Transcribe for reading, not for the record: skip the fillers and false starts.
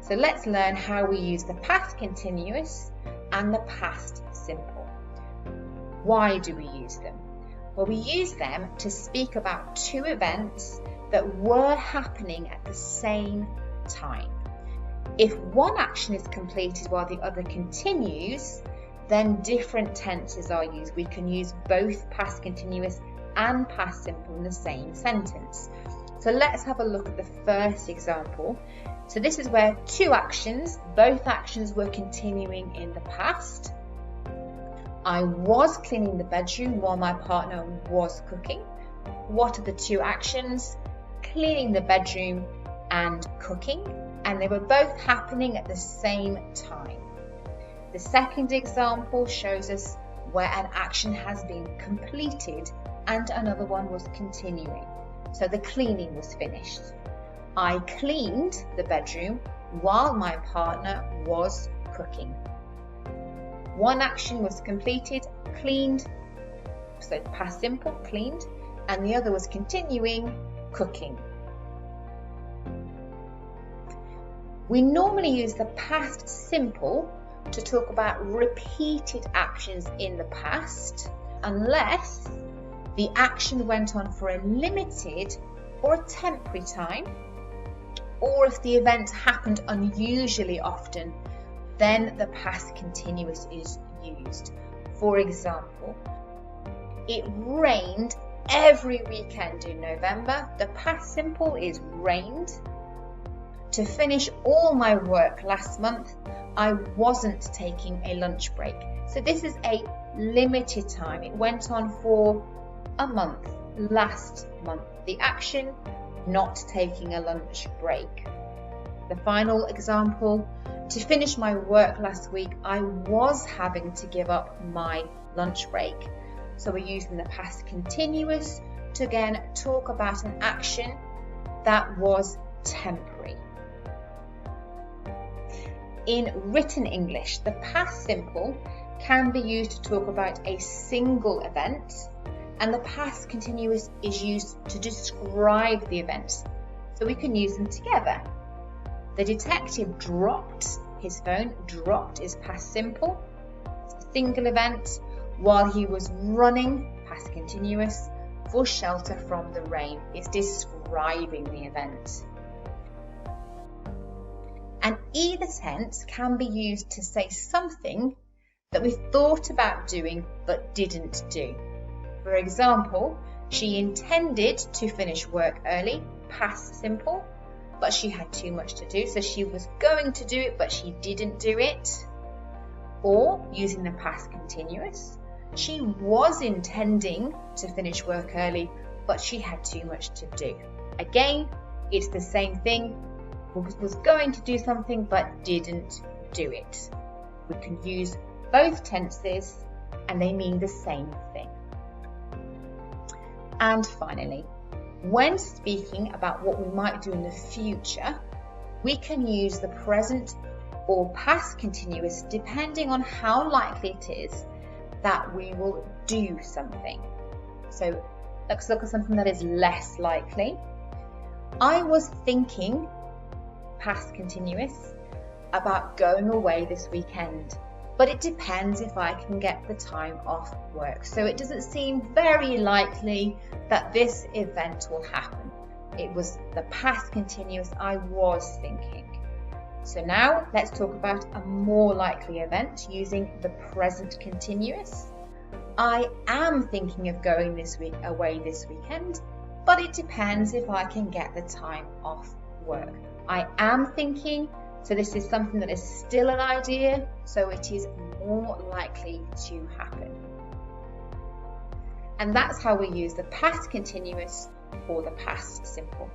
So let's learn how we use the past continuous and the past simple. Why do we use them? Well, we use them to speak about two events that were happening at the same time. If one action is completed while the other continues, then different tenses are used. We can use both past continuous and past simple in the same sentence. So let's have a look at the first example. So this is where two actions, both actions were continuing in the past. I was cleaning the bedroom while my partner was cooking. What are the two actions? Cleaning the bedroom and cooking, and they were both happening at the same time. The second example shows us where an action has been completed and another one was continuing. So the cleaning was finished. I cleaned the bedroom while my partner was cooking. One action was completed, cleaned, so past simple, cleaned, and the other was continuing, cooking. We normally use the past simple to talk about repeated actions in the past, unless the action went on for a limited or a temporary time, or if the event happened unusually often, then the past continuous is used. For example, it rained every weekend in November. The past simple is rained. To finish all my work last month, I wasn't taking a lunch break. So this is a limited time. It went on for a month, last month. The action, not taking a lunch break. The final example, to finish my work last week, I was having to give up my lunch break. So we're using the past continuous to again talk about an action that was temporary. In written English, the past simple can be used to talk about a single event, and the past continuous is used to describe the events. So we can use them together. The detective dropped his phone. Dropped is past simple. It's a single event while he was running, past continuous, for shelter from the rain. It's describing the event. And either tense can be used to say something that we thought about doing but didn't do. For example, she intended to finish work early, past simple, but she had too much to do, so she was going to do it but she didn't do it. Or, using the past continuous, she was intending to finish work early but she had too much to do. Again, it's the same thing. Was going to do something but didn't do it. We can use both tenses and they mean the same thing. And finally, when speaking about what we might do in the future, we can use the present or past continuous depending on how likely it is that we will do something. So let's look at something that is less likely. I was thinking, past continuous, about going away this weekend, but it depends if I can get the time off work. So it doesn't seem very likely that this event will happen. It was the past continuous, I was thinking. So now let's talk about a more likely event using the present continuous. I am thinking of going away this weekend, but it depends if I can get the time off work. I am thinking, so this is something that is still an idea, so it is more likely to happen. And that's how we use the past continuous or the past simple.